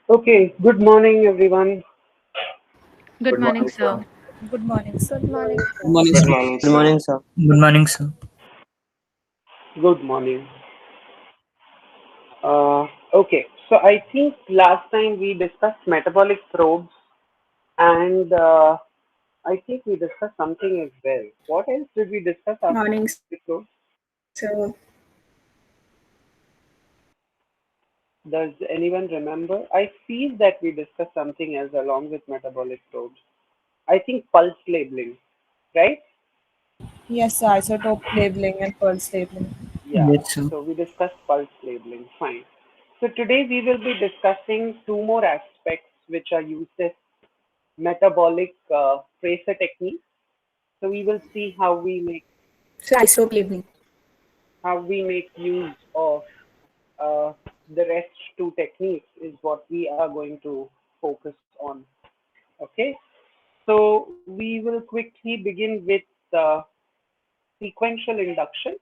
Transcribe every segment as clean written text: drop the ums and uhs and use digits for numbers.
Okay, good morning, everyone. Good Good morning, morning, sir. sir. Good morning, sir. Good morning, Good sir. morning, Good sir. morning, Good sir. morning, sir. Good morning, sir. Good morning. Okay, so I think last time we discussed metabolic probes, and I think we discussed something as well. What else did we discuss after Morning, metabolic sir. probes? Does anyone remember? I feel that we discussed something else along with metabolic probes. I think pulse labeling, right? Yes, sir. Isotope labeling and pulse labeling. Yeah, Yes, sir. so we discussed pulse labeling. Fine. So today we will be discussing two more aspects which are used as metabolic tracer techniques. So we will see So isotope labeling. how we make use of uh, the rest two techniques is what we are going to focus on. Okay. So we will quickly begin with uh, sequential induction.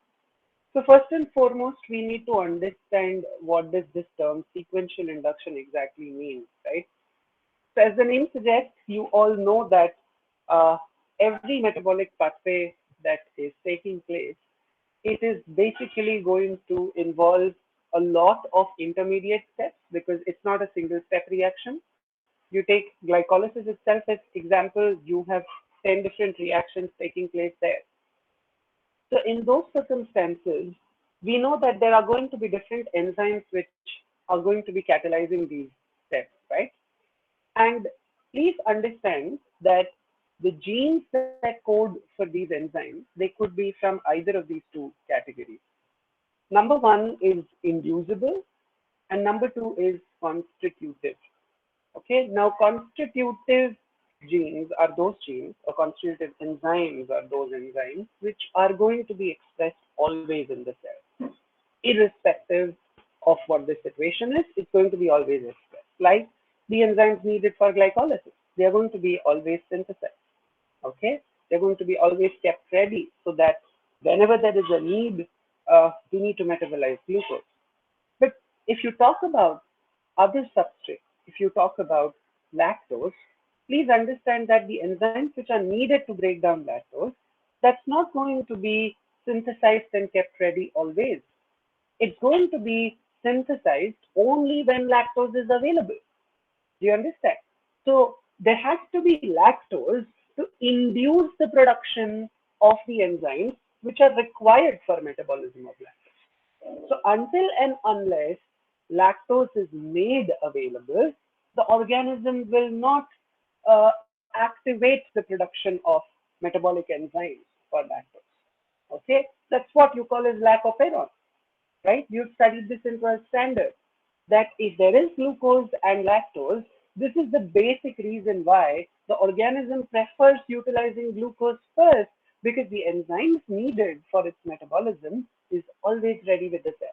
So first and foremost, we need to understand what does this term sequential induction exactly mean, right? So as the name suggests, you all know that uh, every metabolic pathway that is taking place, it is basically going to involve a lot of intermediate steps because it's not a single step reaction. You take glycolysis itself as example, you have 10 different reactions taking place there. So in those circumstances, we know that there are going to be different enzymes which are going to be catalyzing these steps, right? And please understand that the genes that code for these enzymes, they could be from either of these two categories. Number one is inducible, and number two is constitutive. Okay, now constitutive genes are those genes, or constitutive enzymes are those enzymes which are going to be expressed always in the cell, irrespective of what the situation is, it's going to be always expressed. Like the enzymes needed for glycolysis, they are going to be always synthesized. Okay, they're going to be always kept ready so that whenever there is a need, we need to metabolize glucose. But if you talk about other substrates, if you talk about lactose, please understand that the enzymes which are needed to break down lactose, that's not going to be synthesized and kept ready always. It's going to be synthesized only when lactose is available. Do you understand? So there has to be lactose to induce the production of the enzymes which are required for metabolism of lactose. So until and unless lactose is made available, the organism will not activate the production of metabolic enzymes for lactose. Okay, that's what you call as lack of iron, right? You've studied this in 12th standard that if there is glucose and lactose, this is the basic reason why the organism prefers utilizing glucose first because the enzymes needed for its metabolism is always ready with the cell.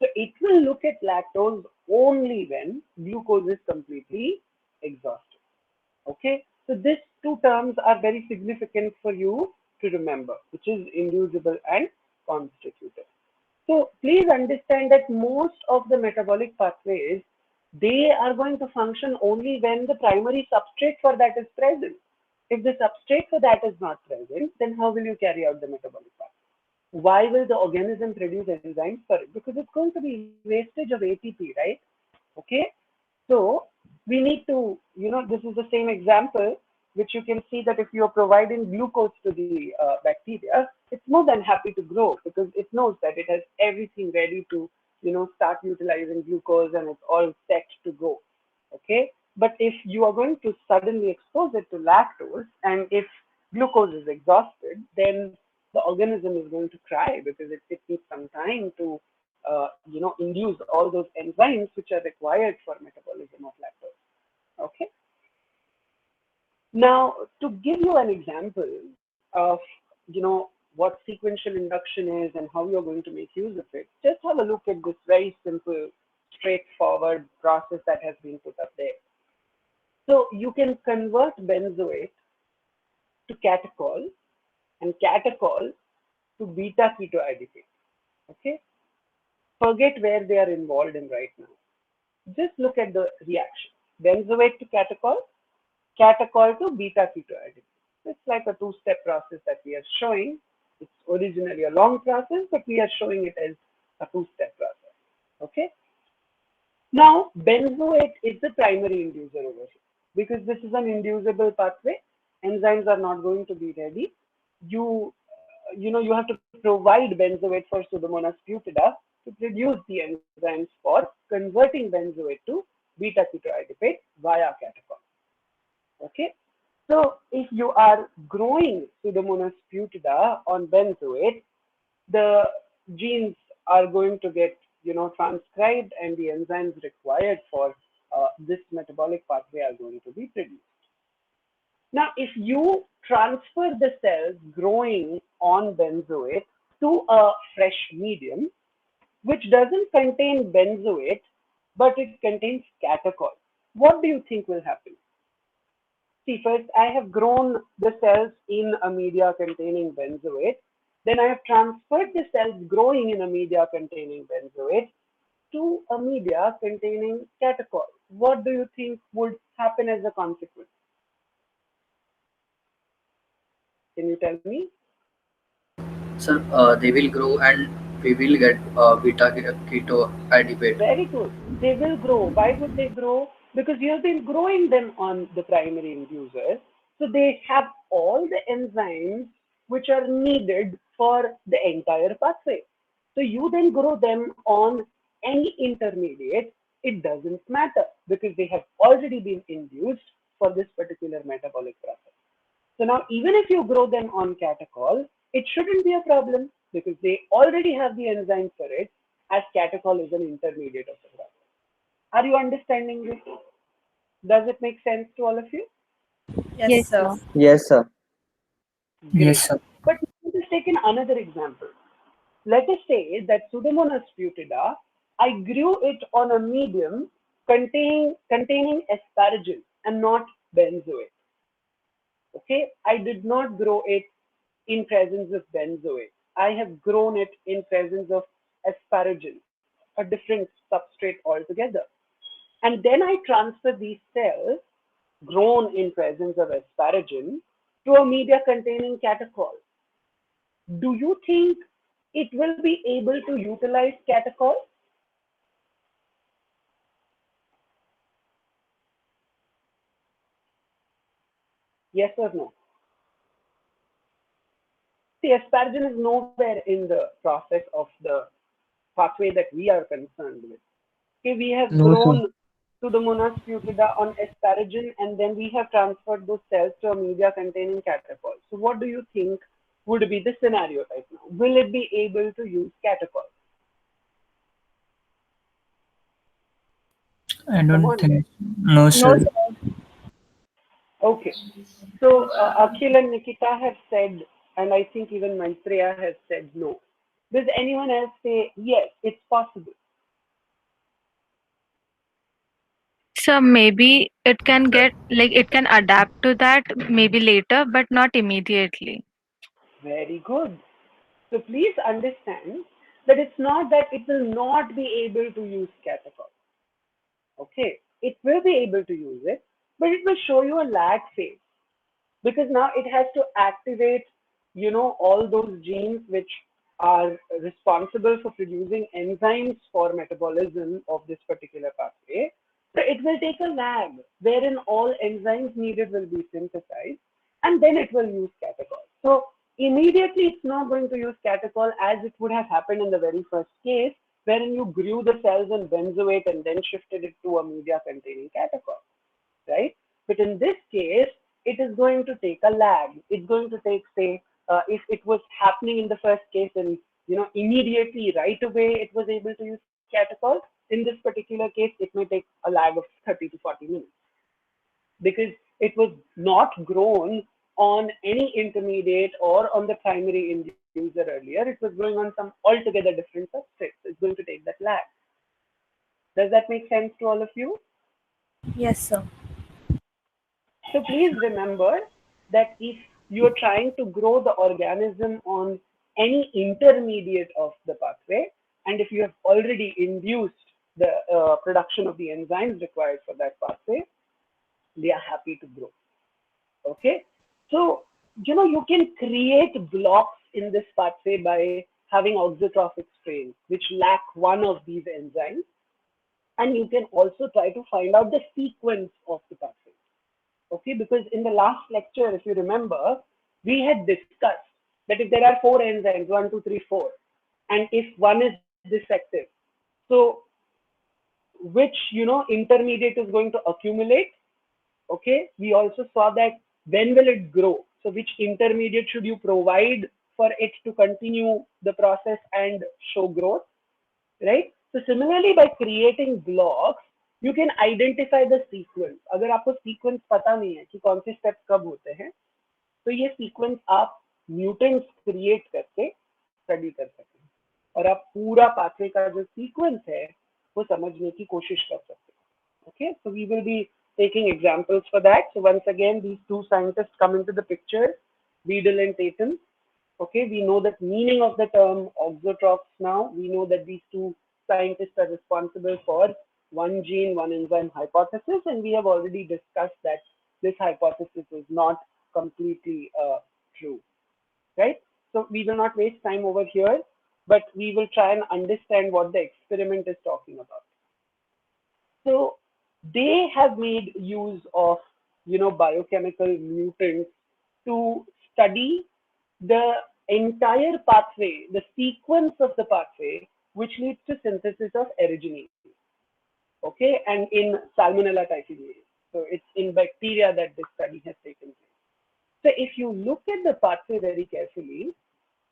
So it will look at lactose only when glucose is completely exhausted. Okay, so these two terms are very significant for you to remember, which is inducible and constitutive. So please understand that most of the metabolic pathways, they are going to function only when the primary substrate for that is present. If the substrate for that is not present, then how will you carry out the metabolic pathway? Why will the organism produce enzymes for it? Because it's going to be wastage of ATP, right? Okay. So we need to, this is the same example, which you can see that if you're providing glucose to the bacteria, it's more than happy to grow because it knows that it has everything ready to, start utilizing glucose and it's all set to go. Okay. But if you are going to suddenly expose it to lactose and if glucose is exhausted, then the organism is going to cry because it needs some time to, induce all those enzymes which are required for metabolism of lactose. Okay. Now, to give you an example of, what sequential induction is and how you're going to make use of it, just have a look at this very simple, straightforward process that has been put up there. So you can convert benzoate to catechol and catechol to beta ketoacetate. Okay, forget where they are involved in right now. Just look at the reaction. Benzoate to catechol, catechol to beta-ketoadipate. It's like a two-step process that we are showing. It's originally a long process, but we are showing it as a two-step process. Okay. Now, benzoate is the primary inducer over here. Because this is an inducible pathway, enzymes are not going to be ready. You have to provide benzoate for Pseudomonas butida to produce the enzymes for converting benzoate to beta-ketoadipate via catechol. Okay. So if you are growing Pseudomonas butida on benzoate, the genes are going to get transcribed, and the enzymes required for this metabolic pathway are going to be produced. Now, if you transfer the cells growing on benzoate to a fresh medium, which doesn't contain benzoate, but it contains catechol, what do you think will happen? See, first I have grown the cells in a media containing benzoate. Then I have transferred the cells growing in a media containing benzoate to a media containing catechol. What do you think would happen as a consequence? Can you tell me? Sir, they will grow and we will get beta keto adipate. Very good. They will grow. Why would they grow? Because you have been growing them on the primary inducer. So they have all the enzymes which are needed for the entire pathway. So you then grow them on any intermediate. It doesn't matter because they have already been induced for this particular metabolic process. So now even if you grow them on catechol, it shouldn't be a problem because they already have the enzyme for it, as catechol is an intermediate of the process. Are you understanding this? Does it make sense to all of you? Yes, sir. Yes, sir. Great. Yes, sir. But let us take another example. Let us say that Pseudomonas butida, I grew it on a medium containing asparagine and not benzoate. Okay, I did not grow it in presence of benzoate. I have grown it in presence of asparagine, a different substrate altogether. And then I transfer these cells grown in presence of asparagine to a media containing catechol. Do you think it will be able to utilize catechol? Yes or no? See, asparagine is nowhere in the process of the pathway that we are concerned with. Okay, we have No, grown Pseudomonas butida on asparagine, and then we have transferred those cells to a media containing catechol. So what do you think would be the scenario right now? Will it be able to use catechol? I Come don't on, think. guys. No, No, sir. sir. Okay. So Akhil and Nikita have said, and I think even Maitreya has said no. Does anyone else say yes, it's possible? So maybe it can get like it can adapt to that maybe later, but not immediately. Very good. So please understand that it's not that it will not be able to use catechol. Okay, it will be able to use it, but it will show you a lag phase because now it has to activate, all those genes which are responsible for producing enzymes for metabolism of this particular pathway. So it will take a lag wherein all enzymes needed will be synthesized, and then it will use catechol. So immediately it's not going to use catechol as it would have happened in the very first case, wherein you grew the cells in benzoate and then shifted it to a media containing catechol, right? But in this case, it is going to take a lag. It's going to take, say, if it was happening in the first case and immediately right away it was able to use catechol. In this particular case, it may take a lag of 30 to 40 minutes because it was not grown on any intermediate or on the primary inducer earlier. It was growing on some altogether different substrate. So it's going to take that lag. Does that make sense to all of you? Yes, sir. So please remember that if you are trying to grow the organism on any intermediate of the pathway, and if you have already induced the production of the enzymes required for that pathway, they are happy to grow. Okay, so you can create blocks in this pathway by having auxotrophic strains which lack one of these enzymes, and you can also try to find out the sequence of the pathway. Okay, because in the last lecture, if you remember, we had discussed that if there are 4 enzymes, 1, 2, 3, 4, and if one is defective, so which intermediate is going to accumulate. Okay, we also saw that when will it grow, so which intermediate should you provide for it to continue the process and show growth, right? So similarly, by creating blocks, you can identify the sequence. अगर आपको sequence पता नहीं है कि कौन से steps कब होते हैं, तो ये sequence आप mutants create करके study कर सकते हैं और आप पूरा pathway का जो sequence है वो समझने की कोशिश कर सकते हैं. Okay, so we will be taking examples for that. So once again, these two scientists come into the picture, Beadle and Tatum. Okay, we know the meaning of the term auxotrophs now. We know that these two scientists are responsible for one gene, one enzyme hypothesis, and we have already discussed that this hypothesis is not completely true, right? So we will not waste time over here, but we will try and understand what the experiment is talking about. So they have made use of biochemical mutants to study the entire pathway, the sequence of the pathway, which leads to synthesis of aragonine. Okay, and in Salmonella typhimurium. So it's in bacteria that this study has taken place. So if you look at the pathway very carefully,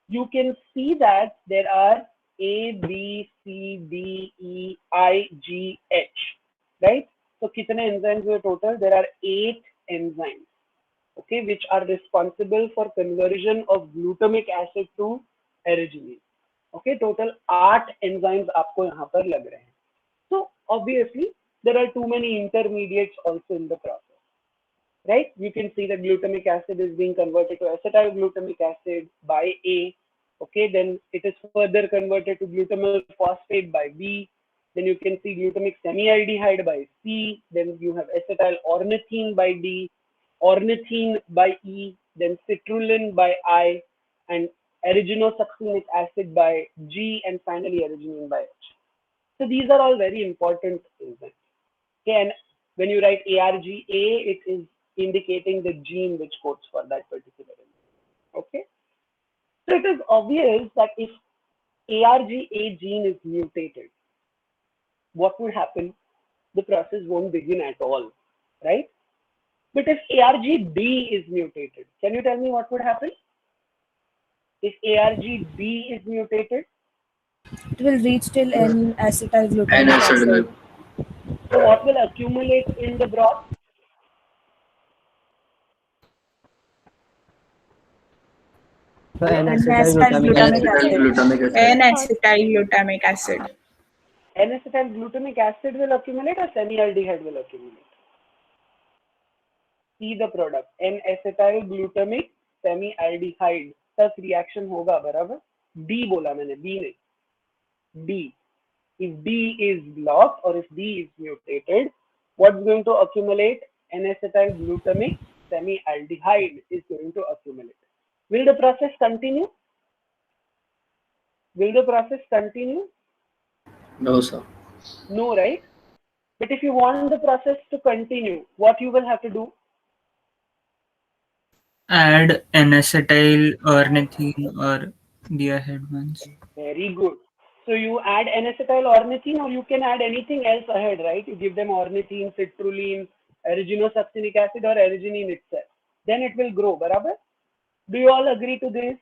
you can see that there are A, B, C, D, E, I, G, H, right? So kitne enzymes were total? There are 8 enzymes, okay, which are responsible for conversion of glutamic acid to aragonine. Okay, total 8 enzymes आपको यहाँ पर लग रहे हैं. So obviously there are too many intermediates also in the process, right? You can see that glutamic acid is being converted to acetyl glutamic acid by A. Okay, then it is further converted to glutamyl phosphate by B. Then you can see glutamic semialdehyde by C. Then you have acetyl ornithine by D, ornithine by E, then citrulline by I, and araginosuccinic acid by G, and finally aragonine by H. So these are all very important enzymes. Okay, and when you write ARGA, it is indicating the gene which codes for that particular enzyme. Okay, so it is obvious that if ARGA gene is mutated, what would happen? The process won't begin at all, right? But if ARGB is mutated, can you tell me what would happen? If ARGB is mutated, It will reach till N-acetyl glutamic N-acetyl. acid. so what will accumulate in the broth? N-acetyl glutamic N-acetyl acid. glutamic acid. N-acetyl glutamic acid. N-acetyl glutamic acid will accumulate or semialdehyde will accumulate? See the product, N-acetyl glutamic semialdehyde तक reaction होगा बराबर. D बोला मैंने, B नहीं. D. If D is blocked or if D is mutated, what's going to accumulate? N-acetyl glutamic semialdehyde is going to accumulate. Will the process continue? Will the process continue? No, sir. No, right? But if you want the process to continue, what you will have to do? Add N-acetyl ornithine or the ahead ones. Very good. So you add N-acetyl ornithine, or you can add anything else ahead, right? You give them ornithine, citrulline, araginosuccinic acid, or aragonine itself. Then it will grow, barabar? Do you all agree to this?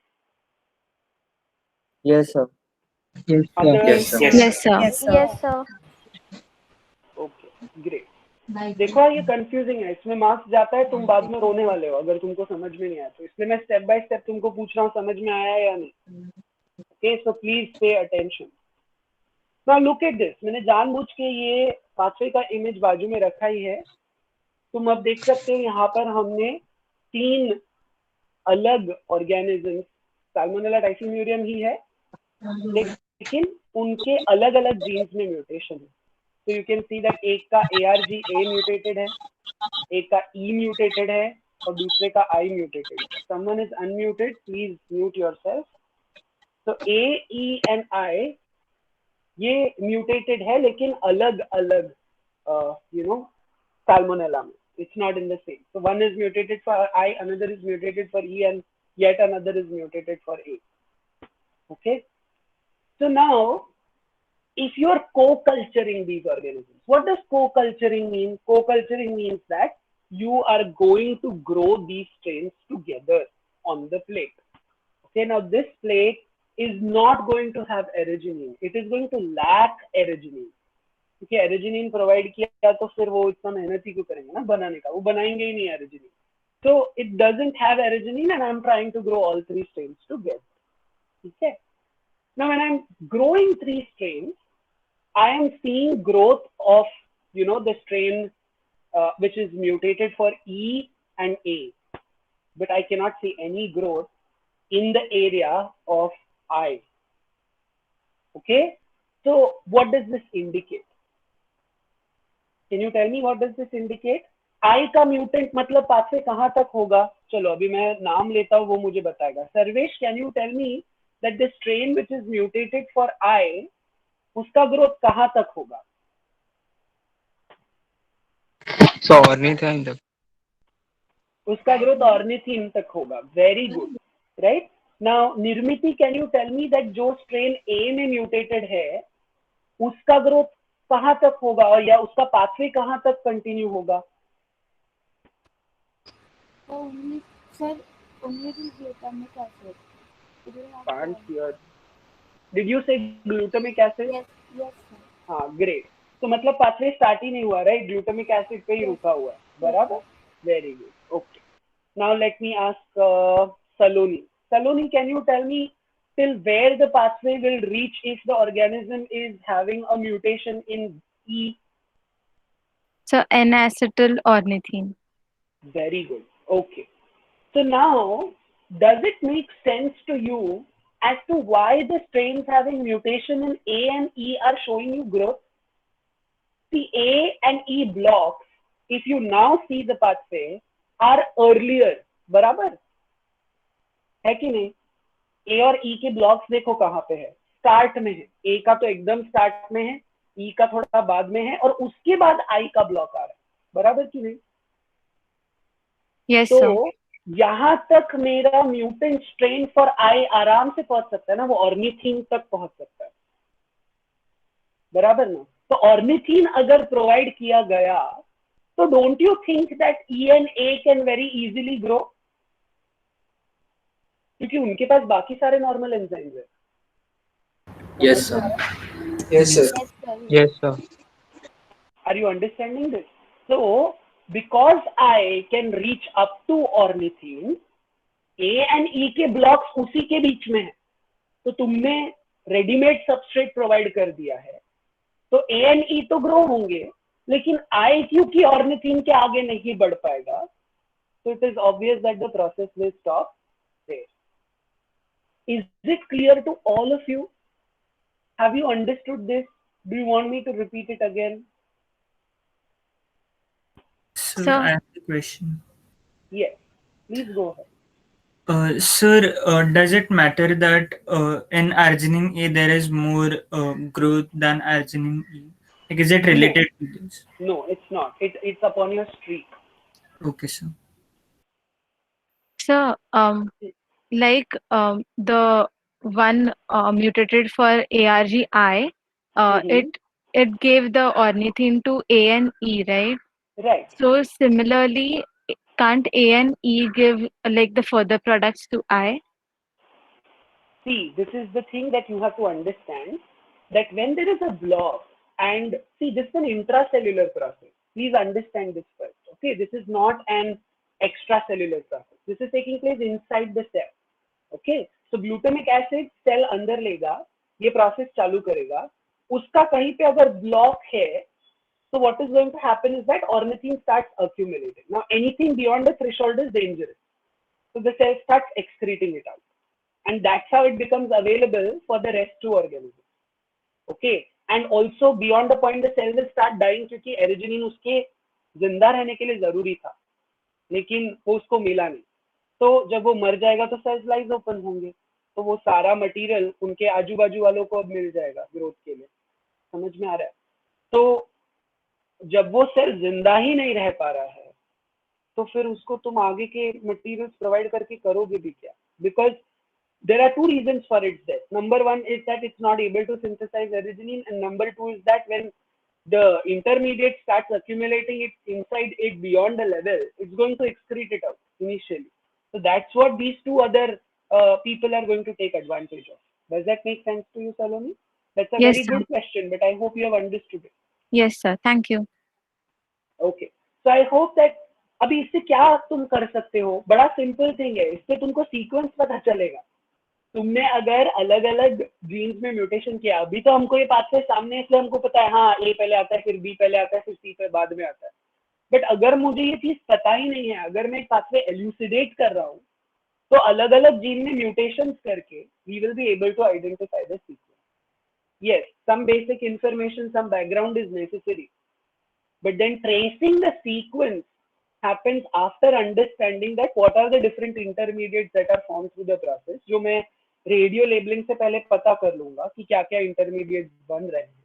Yes, sir. Yes, Others? Yes, sir. Yes, sir. Yes, sir. Yes, sir. Okay, great. देखो ये confusing है, इसमें marks जाता है, तुम बाद में रोने वाले हो अगर तुमको समझ में नहीं आया तो. इसलिए मैं स्टेप बाय स्टेप तुमको पूछ रहा हूँ समझ में आया या नहीं. Okay, so please pay attention. Now look at this. मैंने जानबूझ के ये पाथवे का इमेज बाजू में रखा ही है. तुम अब देख सकते हो यहाँ पर हमने 3 अलग ऑर्गेनिज्म, साल्मोनेला टाइफिम्यूरियम ही है, लेकिन उनके अलग अलग जीन्स में म्यूटेशन है. So you can see that एक का ARGA mutated है, एक का E mutated है और दूसरे का I mutated है. Someone is unmuted, please mute yourself. So A, E and I ये mutated है लेकिन अलग अलग salmonella में. It's not in the same. So one is mutated for I, another is mutated for E, and yet another is mutated for A. Okay. So now, if you are co-culturing these organisms, what does co-culturing mean? Co-culturing means that you are going to grow these strains together on the plate. Okay, now this plate is not going to have araginine. It is going to lack araginine. क्योंकि araginine provide किया तो फिर वो इतना मेहनत ही क्यों करेंगे ना बनाने का, वो बनाएंगे ही नहीं araginine. So it doesn't have araginine, and I'm trying to grow all three strains together. Okay. Now when I'm growing three strains, I am seeing growth of the strain which is mutated for E and A, but I cannot see any growth in the area of I. Okay, so what does this indicate? Can you tell me what does this indicate? I का mutant मतलब pathway कहाँ तक होगा? चलो अभी मैं नाम लेता हूँ, वो मुझे बताएगा. Sarvesh, can you tell me that the strain which is mutated for I, उसका growth कहाँ तक होगा? So ornithine तक. उसका growth ornithine तक होगा. Very good, right? Now निर्मिति, can you tell me that जो strain A में mutated है, उसका growth कहाँ तक होगा और या उसका pathway कहाँ तक continue होगा? Only, sir, only the glutamic acid. Can't hear. Did you say glutamic acid? Yes, yes, sir. हाँ, great. तो मतलब pathway start ही नहीं हुआ, right? Glutamic acid पे ही रुका हुआ है, बराबर? Very good. Okay. Now let me ask Saloni. Saloni, can you tell me till where the pathway will reach if the organism is having a mutation in E? So N-acetyl ornithine. Very good. Okay. So now, does it make sense to you as to why the strains having mutation in A and E are showing you growth? The A and E blocks, if you now see the pathway, are earlier. बराबर है कि नहीं? A और E के blocks देखो कहाँ पे है? Start में है. A का तो एकदम start में है, E का थोड़ा बाद में है और उसके बाद I का block आ रहा है. बराबर कि नहीं? Yes, तो sir. यहाँ तक मेरा म्यूटेंट स्ट्रेन फॉर आई आराम से पहुंच सकता है ना, वो ऑर्निथीन तक पहुंच सकता है, बराबर ना? तो ऑर्निथीन अगर प्रोवाइड किया गया तो don't you think that E and A can very easily grow, क्योंकि उनके पास बाकी सारे नॉर्मल एंजाइम्स है. Yes, sir. Yes, sir. Yes, sir. Yes, sir. Are you understanding this? So because I can reach up to ornithine, A and E के blocks उसी के बीच में है, तो तुमने रेडीमेड सबस्ट्रेट प्रोवाइड कर दिया है, तो A and E तो ग्रो होंगे, लेकिन I क्योंकि ornithine के आगे नहीं बढ़ पाएगा, so it is obvious that the process will stop there. Is it clear to all of you? Have you understood this? Do you want me to repeat it again? Sir, Sir. I have a question. Yes, please go ahead. Sir, does it matter that in arginine A there is more growth than arginine E? Like, is it related to this? No, it's not. It's upon your streak. Okay, sir. So, the one mutated for ARGI, Mhm. it gave the ornithine to A and E, right? Right. So similarly, can't A and E give like the further products to I? See, this is the thing that you have to understand, that when there is a block, and see, this is an intracellular process. Please understand this first. Okay, this is not an extracellular process. This is taking place inside the cell. Okay, so glutamic acid cell अंदर लेगा, ये process चालू करेगा, उसका कहीं पे अगर block है, so what is going to happen is that ornithine starts accumulating. Now anything beyond the threshold is dangerous. So the cell starts excreting it out. And that's how it becomes available for the rest two organisms. Okay. and also beyond the point the cell will start dying, क्योंकि एरिजिनिन उसके जिंदा रहने के लिए जरूरी था लेकिन वो उसको मिला नहीं। तो जब वो मर जाएगा तो सेल्स लाइज ओपन होंगे, तो वो सारा मटेरियल उनके आजू बाजू वालों को अब मिल जाएगा ग्रोथ के लिए। समझ में आ रहा है? तो जब वो सेल जिंदा ही नहीं रह पा रहा है तो फिर उसको तुम आगे के मटेरियल्स प्रोवाइड करके करोगे भी क्या? Because there are two reasons for its death. Number one is that it's not able to synthesize arginine, and number two is that when the intermediate starts accumulating it inside it beyond the level, it's going to excrete it out initially. So that's what these two other people are going to take advantage of. Does that make sense to you, Saloni? That's a Yes, very sir. good question, but I hope you have understood it. Yes, sir. Thank you. Okay. So I hope that अभी इससे क्या तुम कर सकते हो? बड़ा simple thing है, इससे तुमको सीक्वेंस पता चलेगा। तुमने अगर अलग अलग जीन्स में म्यूटेशन किया, अभी तो हमको ये पाथवे सामने, इसलिए हमको पता है हाँ ए पहले आता है, फिर बी पहले आता है, फिर सी पे बाद में आता है। बट अगर मुझे ये चीज पता ही नहीं है, अगर मैं एक पाथवे एल्यूसिडेट कर रहा हूँ, तो अलग अलग जीन में म्यूटेशन करके we will be able to identify the sequence. Yes, some basic information, some background is necessary, but then tracing the sequence happens after understanding that what are the different intermediates that are formed through the process, जो मैं radio labelling से पहले पता कर लूंगा कि क्या क्या इंटरमीडिएट बन रहे हैं।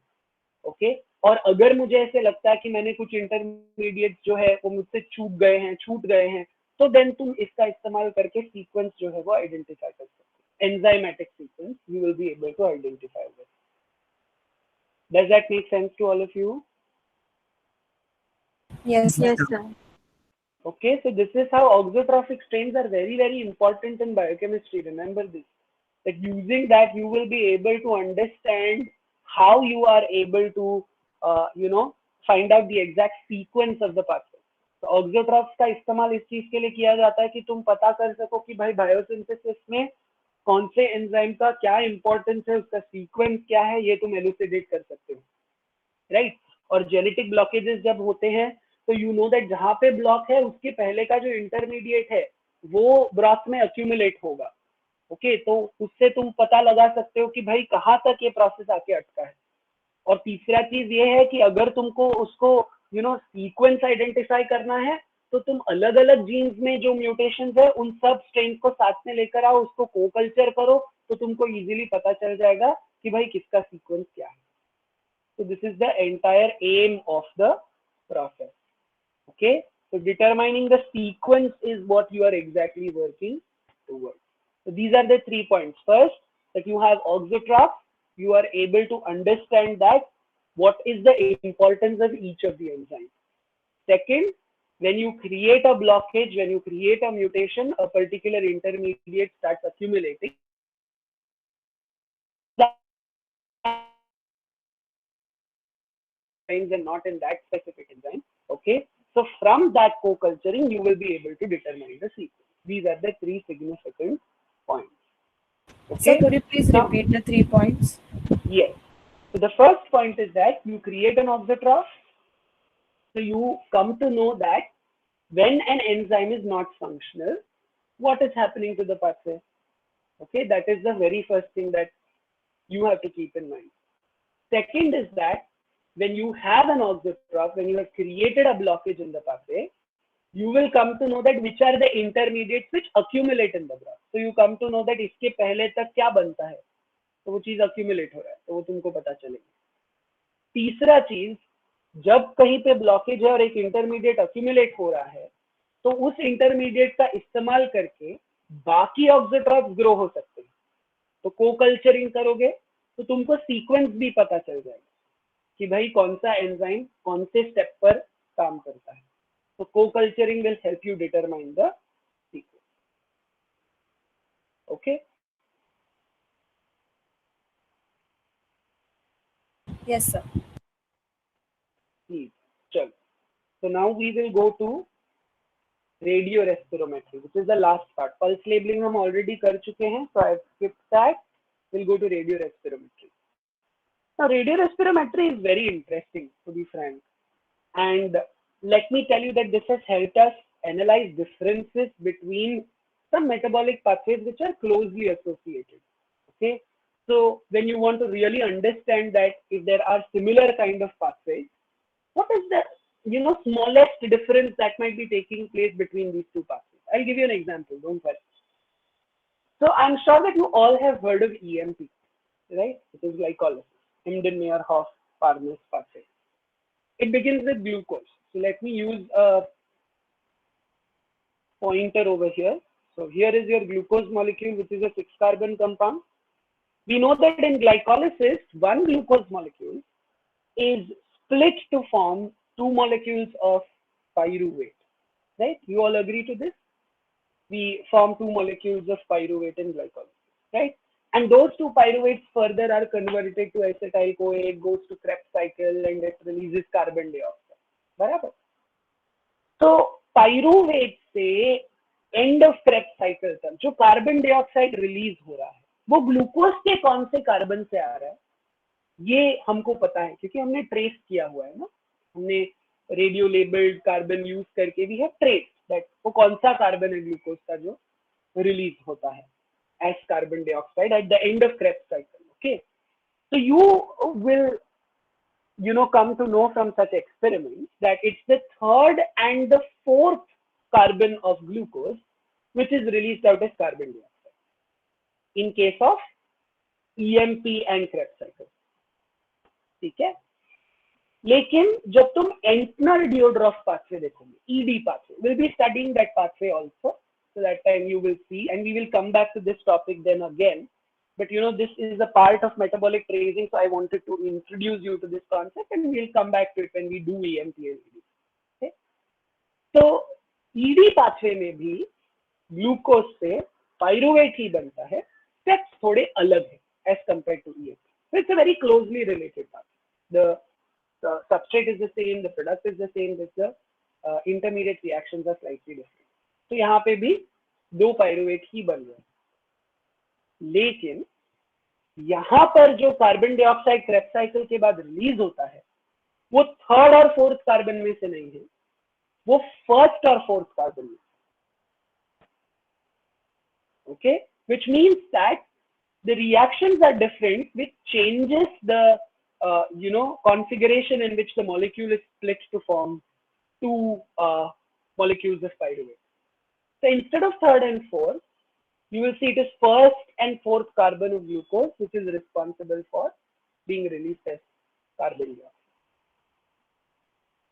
ओके, और अगर मुझे ऐसे लगता है कि मैंने कुछ इंटरमीडिएट जो है वो मुझसे छूट गए हैं, तो देन तुम इसका इस्तेमाल करके सीक्वेंस जो है वो आइडेंटिफाई कर सकते हो। Enzymatic sequence you will be able to identify this. Does that make sense to all of you? Yes, sir. Yes, sir. Okay, so this is how auxotrophic strains are very, very important in biochemistry. Remember this, that using that you will be able to understand how you are able to, find out the exact sequence of the pathway. तो ऑक्सोट्रॉफ्स का इस्तेमाल इस चीज के लिए किया जाता है कि तुम पता कर सको कि भाई बायोसिंथेसिस में कौन से एंजाइम का क्या इंपॉर्टेंस है, उसका सीक्वेंस क्या है, ये तुम एलुसिडेट कर सकते हो, राइट? और जेनेटिक ब्लॉकेजेस जब होते हैं तो यू नो दैट जहां पे ब्लॉक है उसके पहले का जो इंटरमीडिएट है वो ब्रॉथ में अक्यूमुलेट होगा। ओके, तो उससे तुम पता लगा सकते हो कि भाई कहाँ तक ये प्रोसेस आके अटका है। और तीसरा चीज ये है कि अगर तुमको उसको सीक्वेंस आइडेंटिफाई करना है तो तुम अलग अलग जीन्स में जो म्यूटेशंस है उन सब स्ट्रेन को साथ में लेकर आओ, उसको को कल्चर करो, तो तुमको इजीली पता चल जाएगा कि भाई किसका सीक्वेंस क्या है। So this is the entire aim of the process. Okay, so determining the sequence is what you are exactly working towards. So these are the 3 points. First, that you have auxotroph, you are able to understand that what is the importance of each of the enzymes. Second, when you create a blockage, when you create a mutation, a particular intermediate starts accumulating. And not in that specific enzyme. Okay, so from that co-culturing you will be able to determine the sequence. These are the 3 significant points. Okay, Sir, could you please Now- repeat the 3 points? Yes, so the first point is that you create an auxotroph, so you come to know that when an enzyme is not functional, what is happening to the pathway. Okay, that is the very first thing that you have to keep in mind. Second is that when you have an auxotroph, when you have created a blockage in the pathway, you will come to know that which are the intermediates which accumulate in the broth. So you come to know that इसके पहले तक क्या बनता है, तो वो चीज accumulate हो रहा है, तो वो तुमको पता चलेगी। तीसरा चीज, जब कहीं पे ब्लॉकेज है और एक इंटरमीडिएट accumulate हो रहा है, तो उस इंटरमीडिएट का इस्तेमाल करके बाकी ऑक्सोट्रॉफ्स ग्रो हो सकते हैं। तो को कल्चरिंग करोगे तो तुमको सीक्वेंस भी पता चल जाएगा कि भाई कौन सा एंजाइम कौन से स्टेप पर काम करता है। तो को culturing will help you determine the sequence. Okay, Yes, sir. चलो, so now we will go to radio respirometry, which is the last part. Pulse labeling हम already कर चुके हैं, so I've skipped that. We'll go to radio respirometry. Now, radio respirometry is very interesting, to be frank. And let me tell you that this has helped us analyze differences between some metabolic pathways which are closely associated. Okay, So when you want to really understand that if there are similar kind of pathways, what is the smallest difference that might be taking place between these two pathways? I'll give you an example. Don't worry. So I'm sure that you all have heard of EMP, right? It is glycolysis, Embden-Meyerhof Parnas pathway. It begins with glucose. So let me use a pointer over here. So here is your glucose molecule, which is a 6-carbon compound. We know that in glycolysis, one glucose molecule is split to form 2 molecules of pyruvate, right? You all agree to this? We form 2 molecules of pyruvate in glycolysis, right? And those 2 pyruvates further are converted to acetyl-CoA, it goes to Krebs cycle, and it releases carbon dioxide. बराबर? So pyruvate से end of Krebs cycle तक जो carbon dioxide release हो रहा है वो glucose के कौन से कार्बन से आ रहा है ये हमको पता है क्योंकि हमने ट्रेस किया हुआ है ना, हमने रेडियो लेबल्ड कार्बन यूज करके भी है ट्रेस दैट वो कौन सा कार्बन है ग्लूकोज का जो रिलीज होता है as carbon dioxide at the end of Krebs cycle. Okay, so you will come to know from such experiments that it's the 3rd and the 4th carbon of glucose which is released out as carbon dioxide in case of EMP and Krebs cycle. ठीक है, लेकिन जब तुम Entner Diodorf pathway देखोगे, ED pathway, we'll be studying that pathway also. So that time you will see, and we will come back to this topic then again. But this is a part of metabolic tracing, so I wanted to introduce you to this concept, and we'll come back to it when we do EMP and ED. Okay? So ED pathway में भी glucose से pyruvate ही बनता है, steps थोड़े अलग है as compared to EMP. So it's a very closely related pathway. The substrate is the same, the product is the same, but the intermediate reactions are slightly different. तो यहाँ पे भी 2 पायरुवेट ही बन रहे हैं, लेकिन यहाँ पर जो कार्बन डाइऑक्साइड क्रेब्स साइकिल के बाद रिलीज होता है वो 3rd और 4th कार्बन में से नहीं है, वो 1st और 4th कार्बन में. Okay, which means that the reactions are different, which changes the configuration in which the molecule is split to form 2 molecules of pyruvate. So instead of 3rd and 4th, you will see it is 1st and 4th carbon of glucose which is responsible for being released as carbon dioxide.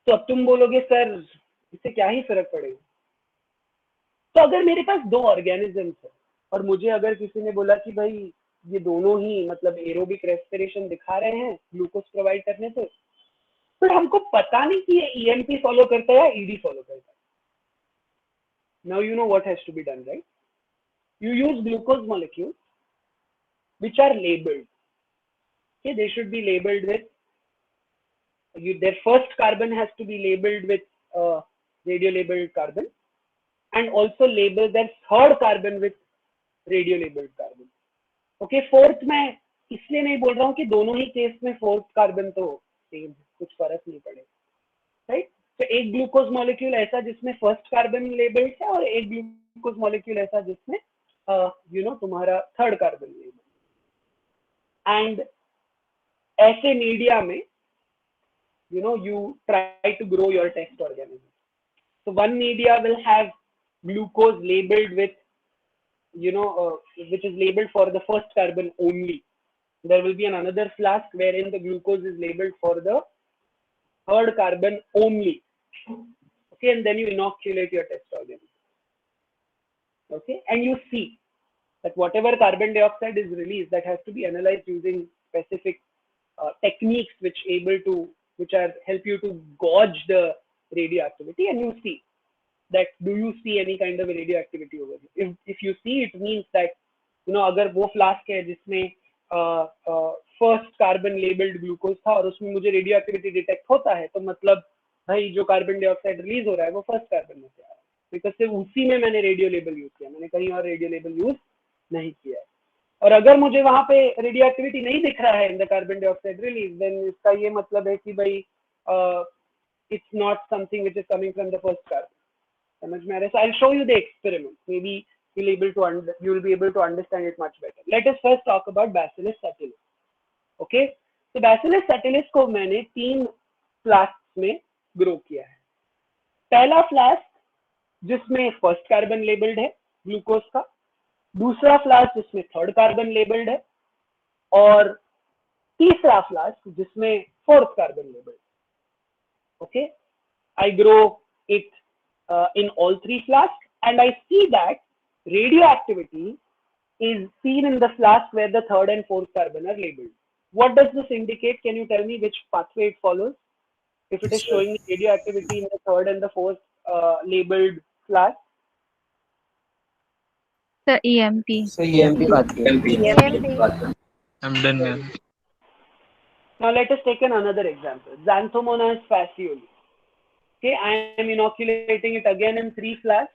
तो अब तुम बोलोगे sir इससे क्या ही फर्क पड़ेगा? तो अगर मेरे पास 2 ऑर्गेनिजम्स है और मुझे अगर किसी ने बोला कि भाई ये दोनों ही मतलब एरोबिक रेस्पिरेशन दिखा रहे हैं ग्लूकोज प्रोवाइड करने से, पर हमको पता नहीं कि ये ईएमपी फॉलो करता है या ईडी फॉलो करता है. Now you know what has to be done, right? You use glucose molecules which are labeled. Okay, they should be labeled with their first carbon has to be labeled with radio labeled carbon, and also label their 3rd carbon with radio labeled carbon. Okay, 4th मैं इसलिए नहीं बोल रहा हूँ कि दोनों ही case में 4th carbon तो सेम, कुछ फर्क नहीं पड़ेगा, राइट? तो एक ग्लूकोज मॉलिक्यूल ऐसा जिसमें 1st कार्बन लेबल्ड है और एक ग्लूकोज मॉलिक्यूल ऐसा जिसमें तुम्हारा 3rd कार्बन लेबल्ड. एंड ऐसे मीडिया में you try to grow your test organism. So one media will have glucose labeled with which is labeled for the 1st carbon only. There will be another flask wherein the glucose is labeled for the 3rd carbon only. Okay, and then you inoculate your test organism. Okay, and you see that whatever carbon dioxide is released, that has to be analyzed using specific techniques which help you to gauge the radioactivity, and you see that do you see any kind of radioactivity over here. If you see, it means that अगर वो flask है जिसमें 1st carbon labelled glucose था और उसमें मुझे radioactivity detect होता है, तो मतलब भाई जो कार्बन डाइऑक्साइड रिलीज हो रहा है वो 1st कार्बन में से आ रहा है, बिकॉज सिर्फ उसी में मैंने रेडियो लेबल यूज किया, मैंने कहीं और रेडियो लेबल यूज नहीं किया है. और अगर मुझे वहां पे रेडियोएक्टिविटी नहीं दिख रहा है in the carbon dioxide release, then इसका ये मतलब है कि भाई it's not something which is coming from the 1st carbon. समझ में आ रहा है? So I will show you the experiment. Maybe you will be able to understand it much better. Let us first talk about Bacillus subtilis. Okay, so Bacillus subtilis को मैंने 3 flask में grow किया है. पहला flask जिसमें first carbon labelled है glucose का, दूसरा फ्लास्क जिसमें थर्ड कार्बन लेबल्ड है, और तीसरा फ्लास्क जिसमें fourth carbon labelled. Okay, I grow it in all 3 flasks, and I see that radioactivity is seen in the flask where the third and fourth carbon are labeled. What does this indicate? Can you tell me which pathway it follows? If it is showing radioactivity in the third and the fourth labeled flask. The EMP. So EMP pathway. MP. I'm done, ma'am. Now let us take another example. Xanthomonas fascioli. Okay, I am inoculating it again in 3 flasks.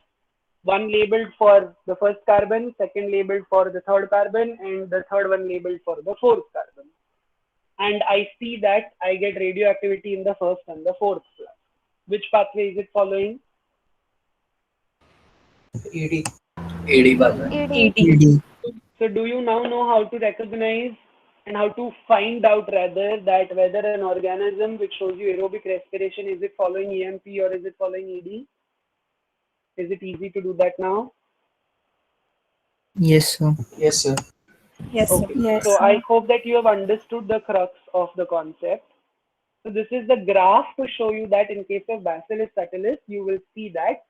One labeled for the first carbon, second labeled for the third carbon, and the third one labeled for the fourth carbon. And I see that I get radioactivity in the first and the fourth flask. Which pathway is it following? ED. AD pathway. ED. So do you now know how to recognize and how to find out rather that whether an organism which shows you aerobic respiration, is it following EMP or is it following ED? Is it easy to do that now? Yes, sir. Yes, sir. Yes, sir. Okay. Yes, So sir. I hope that you have understood the crux of the concept. So this is the graph to show you that in case of Bacillus subtilis, you will see that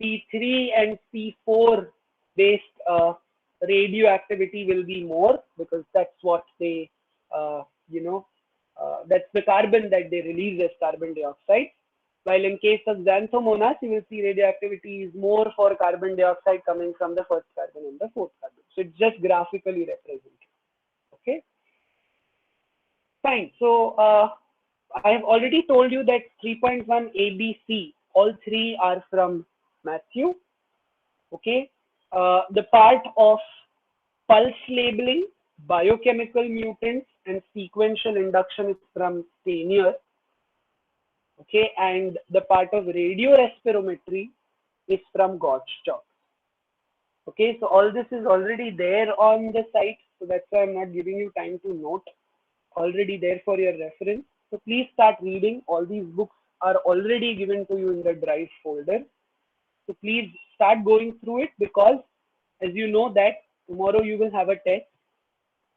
P3 and P4 based radioactivity will be more, because that's what they, that's the carbon that they release as carbon dioxide. While in case of Xanthomonas, you will see radioactivity is more for carbon dioxide coming from the first carbon and the fourth carbon. So it's just graphically represented. Okay. Fine. So I have already told you that 3.1 ABC, all 3 are from Matthew. Okay. The part of pulse labeling, biochemical mutants, and sequential induction is from Stanier. Okay, and the part of radiorespirometry is from Gottschalk. Okay, so all this is already there on the site, so that's why I'm not giving you time to note. Already there for your reference. So please start reading. All these books are already given to you in the Drive folder. So please start going through it, because as you know that tomorrow you will have a test.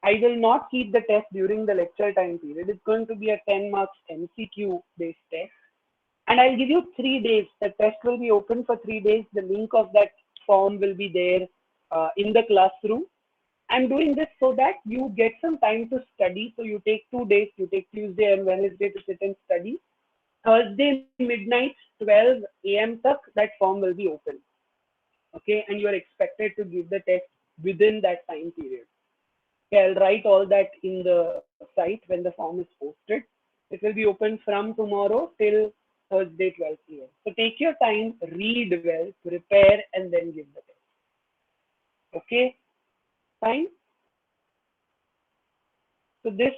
I will not keep the test during the lecture time period. It's going to be a 10 marks MCQ based test. And I'll give you 3 days. The test will be open for 3 days. The link of that form will be there in the classroom. I'm doing this so that you get some time to study. So you take 2 days. You take Tuesday and Wednesday to sit and study. Thursday midnight, 12 AM tak, that form will be open. Okay, and you are expected to give the test within that time period. Okay, I'll write all that in the site when the form is posted. It will be open from tomorrow till Thursday 12 PM. So take your time, read well, prepare, and then give the test. Okay, fine. So this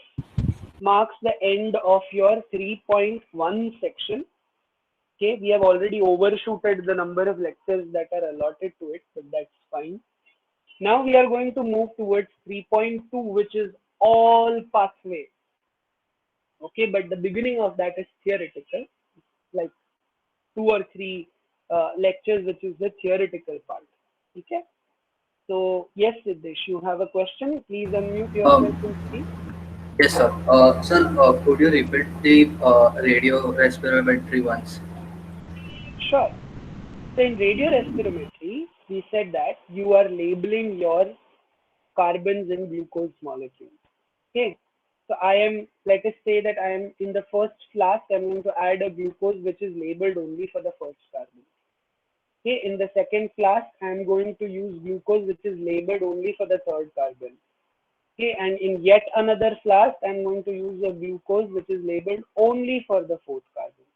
marks the end of your 3.1 section. Okay, we have already overshooted the number of lectures that are allotted to it, but that's fine. Now we are going to move towards 3.2, which is all pathway. Okay, but the beginning of that is theoretical, like 2 or 3 lectures, which is the theoretical part. Okay. So yes, Siddesh, you have a question. Please unmute yourself and speak. Yes, sir. Sir, could you repeat the radio respirometry once? Sure. So in radiorespirometry, we said that you are labeling your carbons in glucose molecules. Okay. So I am, let us say that I am in the first flask, I'm going to add a glucose which is labeled only for the first carbon. Okay. In the second flask, I'm going to use glucose which is labeled only for the third carbon. Okay. And in yet another flask, I'm going to use a glucose which is labeled only for the fourth carbon.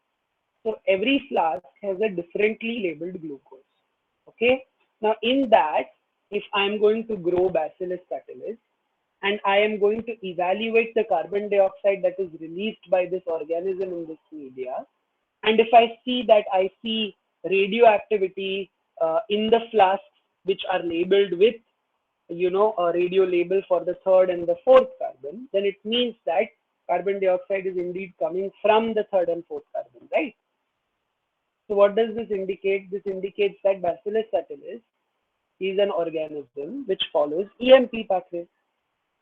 So every flask has a differently labeled glucose. Okay. Now in that, if I'm going to grow Bacillus subtilis and I am going to evaluate the carbon dioxide that is released by this organism in this media, and if I see that I see radioactivity in the flasks which are labeled with, you know, a radio label for the third and the fourth carbon, then it means that carbon dioxide is indeed coming from the third and fourth carbon, right? So what does this indicate? This indicates that Bacillus subtilis is an organism which follows EMP pathway.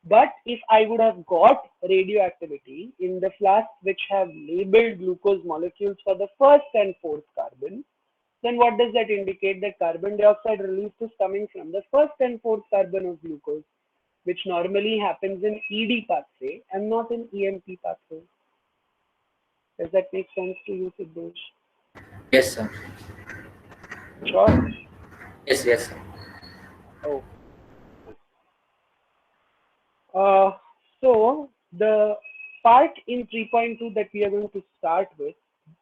But if I would have got radioactivity in the flasks which have labeled glucose molecules for the first and fourth carbon, then what does that indicate? That carbon dioxide release is coming from the first and fourth carbon of glucose, which normally happens in ED pathway and not in EMP pathway. Does that make sense to you, Siddesh? Yes, sir. Sure. Yes, yes, sir. Oh. So the part in 3.2 that we are going to start with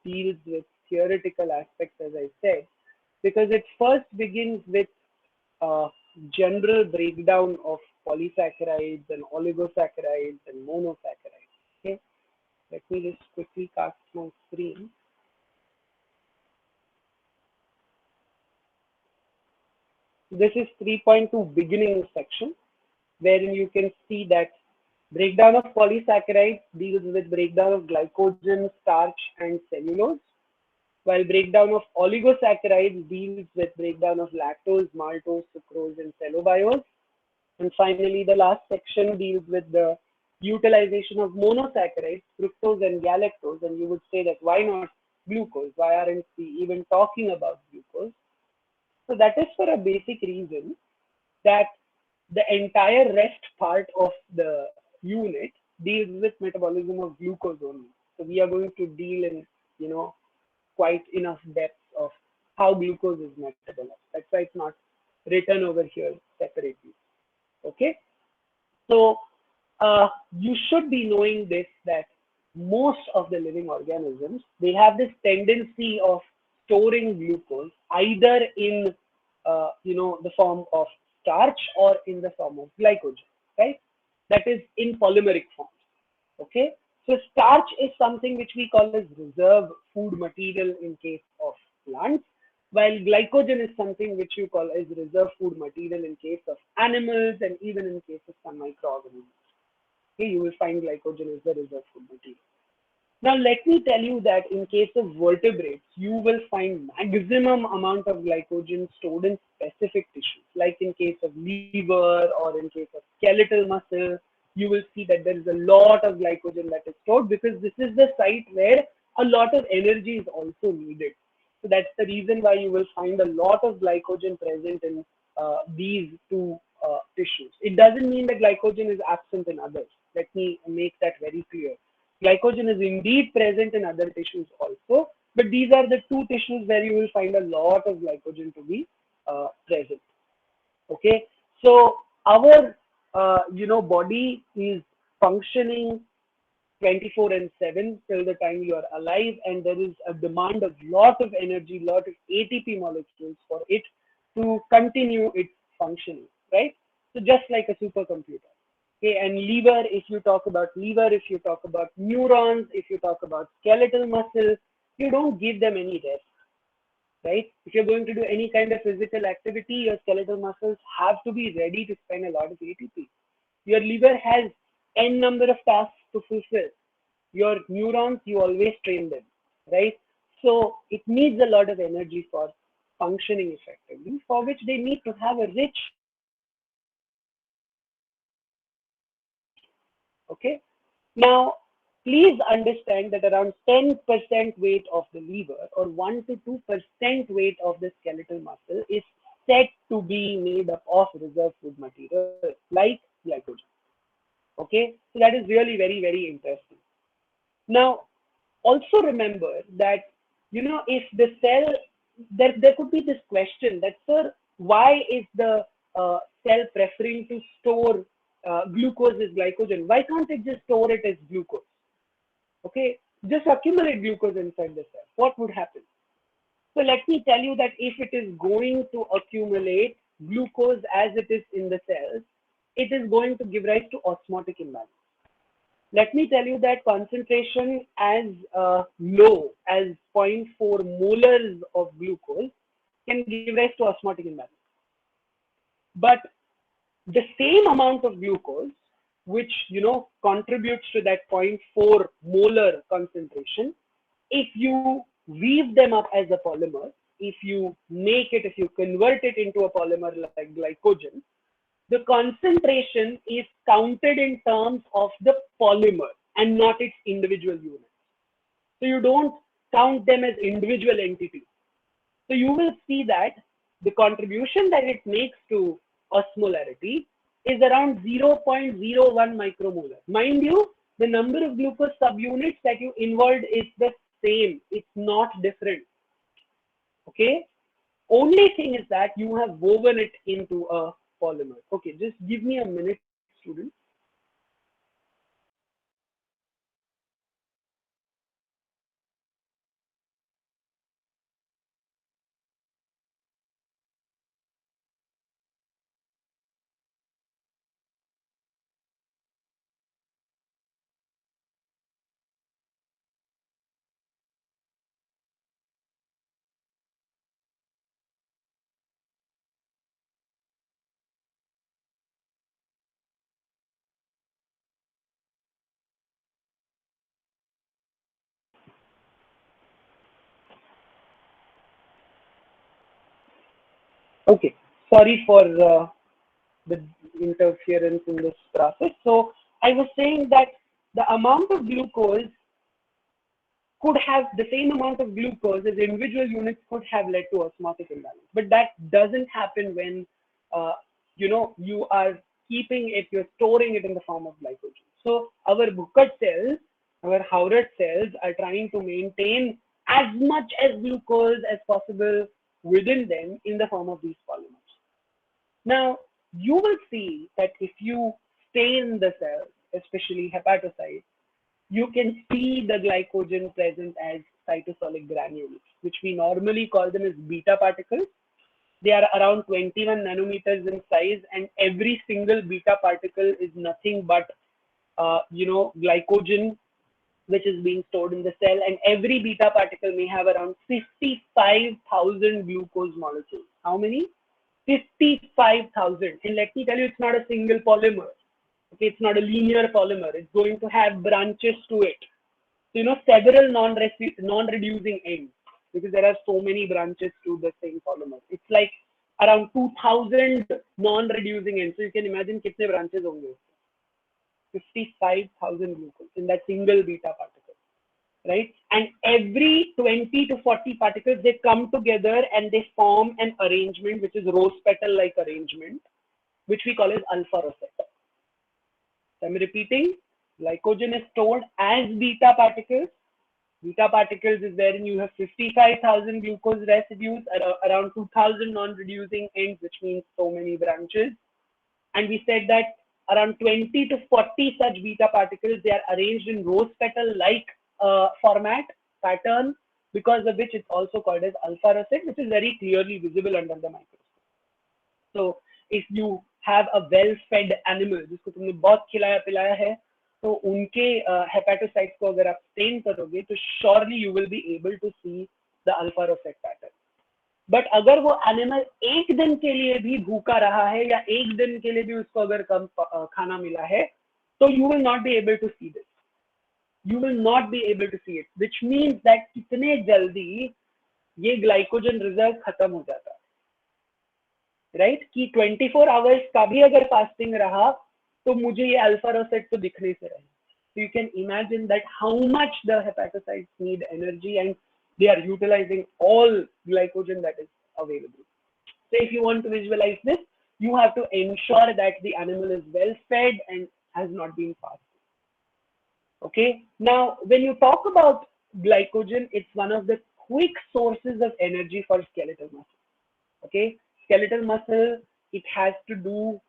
deals with theoretical aspects, as I said, because it first begins with general breakdown of polysaccharides and oligosaccharides and monosaccharides. Okay, let me just quickly cast my screen. This is 3.2 beginning section, wherein you can see that breakdown of polysaccharides deals with breakdown of glycogen, starch, and cellulose, while breakdown of oligosaccharides deals with breakdown of lactose, maltose, sucrose, and cellobiose. And finally, the last section deals with the utilization of monosaccharides, fructose and galactose. And you would say that why not glucose? Why aren't we even talking about glucose? So that is for a basic reason that the entire rest part of the unit deals with metabolism of glucose only. So we are going to deal in, you know, quite enough depth of how glucose is metabolized. That's why it's not written over here separately. Okay. So you should be knowing this, that most of the living organisms, they have this tendency of storing glucose either in you know, the form of starch or in the form of glycogen, right? That is in polymeric form. Okay, so starch is something which we call as reserve food material in case of plants, while glycogen is something which you call as reserve food material in case of animals and even in case of some microorganisms. Okay, you will find glycogen as the reserve food material. Now, let me tell you that in case of vertebrates, you will find maximum amount of glycogen stored in specific tissues, like in case of liver or in case of skeletal muscle. You will see that there is a lot of glycogen that is stored because this is the site where a lot of energy is also needed. So that's the reason why you will find a lot of glycogen present in these two tissues. It doesn't mean that glycogen is absent in others. Let me make that very clear. Glycogen is indeed present in other tissues also, but these are the two tissues where you will find a lot of glycogen to be present. Okay, so our you know, body is functioning 24/7 till the time you are alive, and there is a demand of lot of energy, lot of ATP molecules for it to continue its functioning, right? So just like a supercomputer. Okay, and liver, if you talk about liver, if you talk about neurons, if you talk about skeletal muscle, you don't give them any rest, right? If you're going to do any kind of physical activity, your skeletal muscles have to be ready to spend a lot of ATP. Your liver has n number of tasks to fulfill. Your neurons, you always train them, right? So it needs a lot of energy for functioning effectively, for which they need to have a rich. Okay, now please understand that around 10% weight of the liver or 1 to 2% weight of the skeletal muscle is said to be made up of reserve food material like glycogen. Okay, so that is really very, very interesting. Now, also remember that, you know, if the cell, there could be this question that, sir, why is the cell preferring to store glucose as glycogen? Why can't it just store it as glucose? Okay, just accumulate glucose inside the cell. What would happen? So let me tell you that if it is going to accumulate glucose as it is in the cells, it is going to give rise to osmotic imbalance. Let me tell you that concentration as low as 0.4 molars of glucose can give rise to osmotic imbalance. But the same amount of glucose, which contributes to that 0.4 molar concentration, if you weave them up as a polymer, if you convert it into a polymer like glycogen, the concentration is counted in terms of the polymer and not its individual units. So you don't count them as individual entities. So you will see that the contribution that it makes to osmolarity is around 0.01 micromolar. Mind you, the number of glucose subunits that you involved is the same. It's not different. Okay. Only thing is that you have woven it into a polymer. Okay, just give me a minute, students. Okay, sorry for the interference in this process. So I was saying that the amount of glucose could have the same amount of glucose as individual units could have led to osmotic imbalance, but that doesn't happen when you are keeping it, you're storing it in the form of glycogen. So our Bhukat cells, our Howrett cells are trying to maintain as much as glucose as possible within them in the form of these polymers. Now you will see that if you stain the cells, especially hepatocytes, you can see the glycogen present as cytosolic granules, which we normally call them as beta particles. They are around 21 nanometers in size, and every single beta particle is nothing but glycogen, which is being stored in the cell, and every beta particle may have around 55,000 glucose molecules. How many? 55,000. And let me tell you, it's not a single polymer. Okay, it's not a linear polymer. It's going to have branches to it. So, several non-reducing ends, because there are so many branches to the same polymer. It's like around 2,000 non-reducing ends. So you can imagine how many branches honge. 55,000 glucose in that single beta particle, right? And every 20 to 40 particles, they come together and they form an arrangement, which is rose petal-like arrangement, which we call as alpha rosette. So I'm repeating, glycogen is stored as beta particles. Beta particles is wherein you have 55,000 glucose residues, around 2,000 non-reducing ends, which means so many branches. And we said that around 20 to 40 such beta particles, they are arranged in rose petal-like format, pattern, because of which it's also called as alpha rosette, which is very clearly visible under the microscope. So if you have a well-fed animal, जिसको तुमने बहुत खिलाया पिलाया है, तो उनके hepatocytes को अगर आप stain करोगे, तो surely you will be able to see the alpha rosette pattern. But अगर वो animal एक दिन के लिए भी भूखा रहा है या एक दिन के लिए भी उसको अगर कम खाना मिला है, तो you will not be able to see this. You will not be able to see it, which means that कितने जल्दी ये glycogen reserve खत्म हो जाता है. राइट कि 24 आवर्स का भी अगर फास्टिंग रहा तो मुझे ये अल्फा रोसेट तो दिखने से रहे. So you can imagine that how much the hepatocytes need energy, and they are utilizing all glycogen that is available. So if you want to visualize this, you have to ensure that the animal is well fed and has not been fasted. Okay. Now, when you talk about glycogen, it's one of the quick sources of energy for skeletal muscle. Okay. Skeletal muscle, it has to do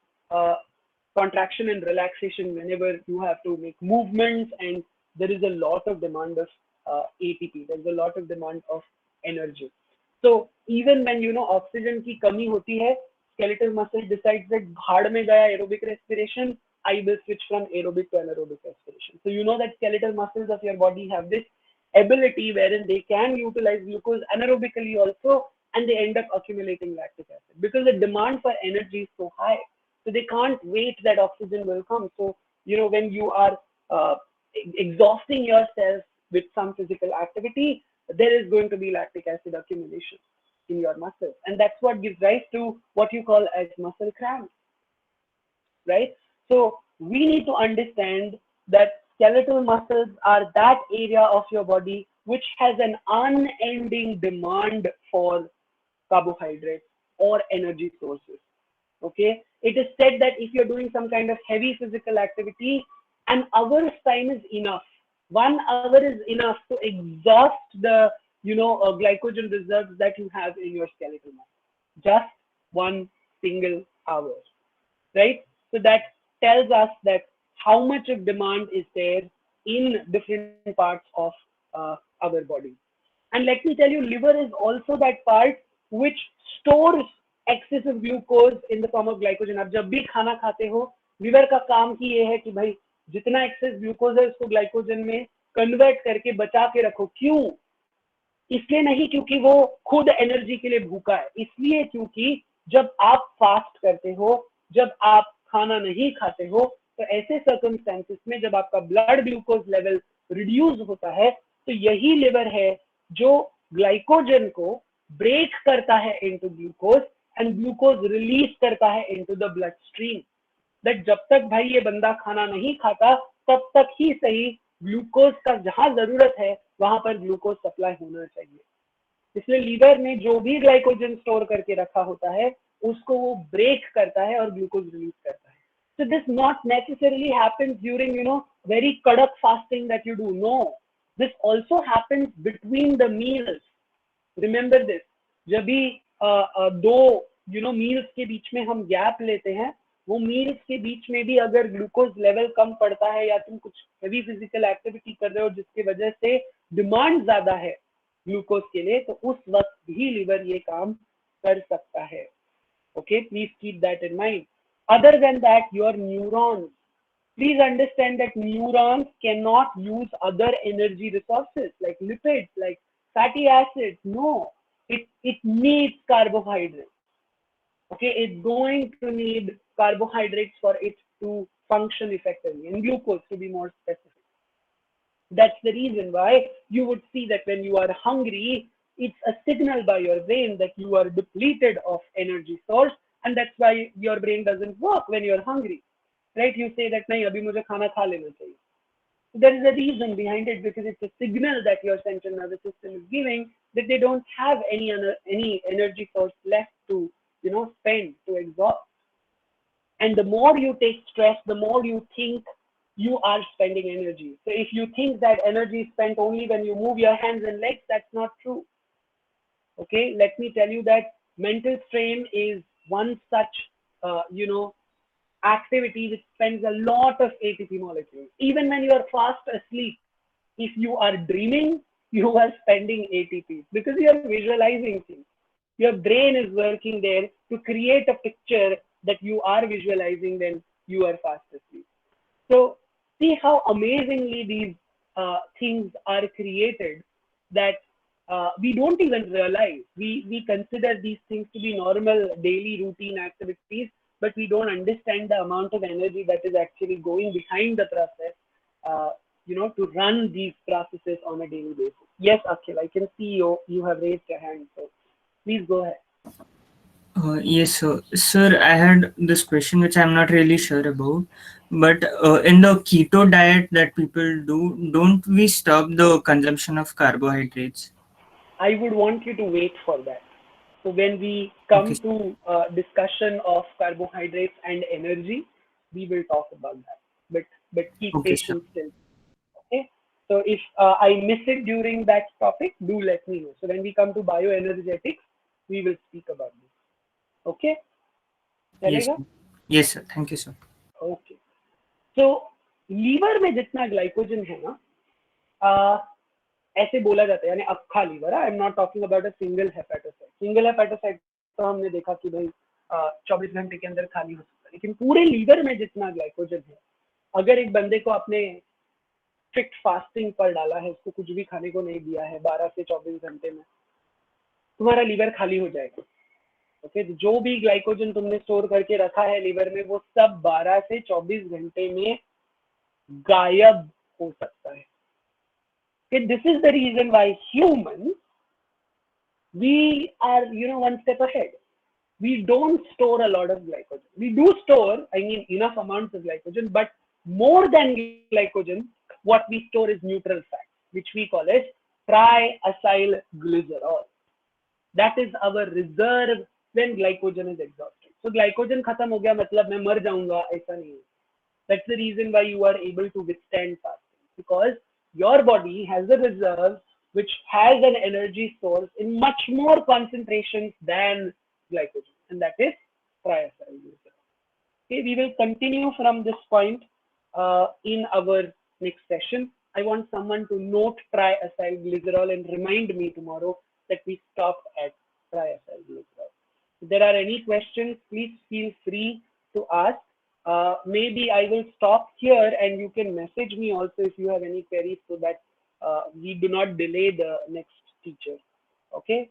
contraction and relaxation whenever you have to make movements, and there is a lot of demand of ATP. There's a lot of demand of energy. So even when oxygen की कमी होती है, skeletal muscle decides that भाड़ में गया aerobic respiration, I will switch from aerobic to anaerobic respiration. So you know that skeletal muscles of your body have this ability wherein they can utilize glucose anaerobically also, and they end up accumulating lactic acid because the demand for energy is so high. So they can't wait that oxygen will come. So, when you are exhausting yourself with some physical activity, there is going to be lactic acid accumulation in your muscles. And that's what gives rise to what you call as muscle cramps, right? So we need to understand that skeletal muscles are that area of your body which has an unending demand for carbohydrates or energy sources. Okay, it is said that if you're doing some kind of heavy physical activity, an hour's time is enough. 1 hour is enough to exhaust the glycogen reserves that you have in your skeletal muscle. Just 1 single hour, right? So that tells us that how much of demand is there in different parts of our body. And let me tell you, liver is also that part which stores excessive glucose in the form of glycogen. आप जब भी खाना खाते हो, liver का काम ही ये है कि भाई जितना excess glucose है उसको glycogen में convert करके बचा के रखो. क्यों? इसलिए नहीं क्योंकि वो खुद एनर्जी के लिए भूखा है, इसलिए क्योंकि जब आप फास्ट करते हो, जब आप खाना नहीं खाते हो, तो ऐसे सर्कमस्टेंसेस में जब आपका ब्लड ग्लूकोज लेवल रिड्यूस होता है, तो यही लिवर है जो ग्लाइकोजन को ब्रेक करता है into glucose and glucose release करता है into the blood stream. That जब तक भाई ये बंदा खाना नहीं खाता तब तक ही सही ग्लूकोज का जहां जरूरत है वहां पर ग्लूकोज सप्लाई होना चाहिए. इसलिए लीवर में जो भी ग्लाइकोजन स्टोर करके रखा होता है उसको वो ब्रेक करता है और ग्लूकोज रिलीज करता है. So this not necessarily happens during very kadak fasting that you do. No, this also happens between the meals. Remember this. जब भी दो meals के बीच में हम गैप लेते हैं, वो meals के बीच में भी अगर ग्लूकोज लेवल कम पड़ता है या तुम कुछ हेवी फिजिकल एक्टिविटी कर रहे हो जिसकी वजह से डिमांड ज्यादा है ग्लूकोज के लिए, तो उस वक्त भी लिवर ये काम कर सकता है. Okay, please keep that in mind. Other than that, your neurons, please understand that neurons cannot use other energy resources like lipids, like fatty acids. No, it needs carbohydrates. Okay, it's going to need carbohydrates for it to function effectively, and glucose to be more specific. That's the reason why you would see that when you are hungry, it's a signal by your brain that you are depleted of energy source, and that's why your brain doesn't work when you're hungry, right? You say that nahi abhi mujhe khana kha lena chahiye. There is a reason behind it, because it's a signal that your central nervous system is giving that they don't have any energy source left to spend, to exhaust. And the more you take stress, the more you think you are spending energy. So if you think that energy is spent only when you move your hands and legs, that's not true. Okay, let me tell you that mental strain is one such activity which spends a lot of ATP molecules. Even when you are fast asleep, if you are dreaming, you are spending ATP because you are visualizing things. Your brain is working there to create a picture that you are visualizing when you are fast asleep. So see how amazingly these things are created that we don't even realize. We consider these things to be normal daily routine activities, but we don't understand the amount of energy that is actually going behind the process, to run these processes on a daily basis. Yes, Akhil, I can see you have raised your hand, so please go ahead. Yes, sir. I had this question which I'm not really sure about, but in the keto diet that people do, don't we stop the consumption of carbohydrates? I would want you to wait for that. So when we come to discussion of carbohydrates and energy, we will talk about that. But keep patient still. Okay. So if I miss it during that topic, do let me know. So when we come to bioenergetics, we will speak about this. Okay. Yes, sir. Thank you, sir. Okay. So liver में जितना glycogen है ना, ऐसे बोला जाता है, यानी अक्खा liver. I am not talking about a single hepatocyte. Single hepatocyte तो हमने देखा कि भाई 24 घंटे के अंदर खाली हो सकता है, लेकिन पूरे लीवर में जितना ग्लाइकोजन है, अगर एक बंदे को आपने स्ट्रिक्ट फास्टिंग पर डाला है, उसको कुछ भी खाने को नहीं दिया है 12 से 24 घंटे में, तुम्हारा लीवर खाली हो जाएगा। ओके, जो भी ग्लाइकोजन तुमने स्टोर करके रखा है लीवर में वो सब 12 से 24 घंटे में गायब हो सकता है। Okay, this is the reason why humans, we are, one step ahead. We don't store a lot of glycogen. We do store, enough amounts of glycogen, but more than glycogen, what we store is neutral fat, which we call as triacyl glycerol. That is our reserve when glycogen is exhausted. So glycogen khatam ho gaya matlab main mar jaunga, aisa nahi hai. That's the reason why you are able to withstand fasting, because your body has a reserve which has an energy source in much more concentrations than glycogen, and that is triacyl glycerol. Okay, we will continue from this point in our next session. I want someone to note triacyl glycerol and remind me tomorrow that we stopped at triacyl glycerol. If there are any questions, please feel free to ask. Maybe I will stop here and you can message me also if you have any queries, so that we do not delay the next teacher. Okay.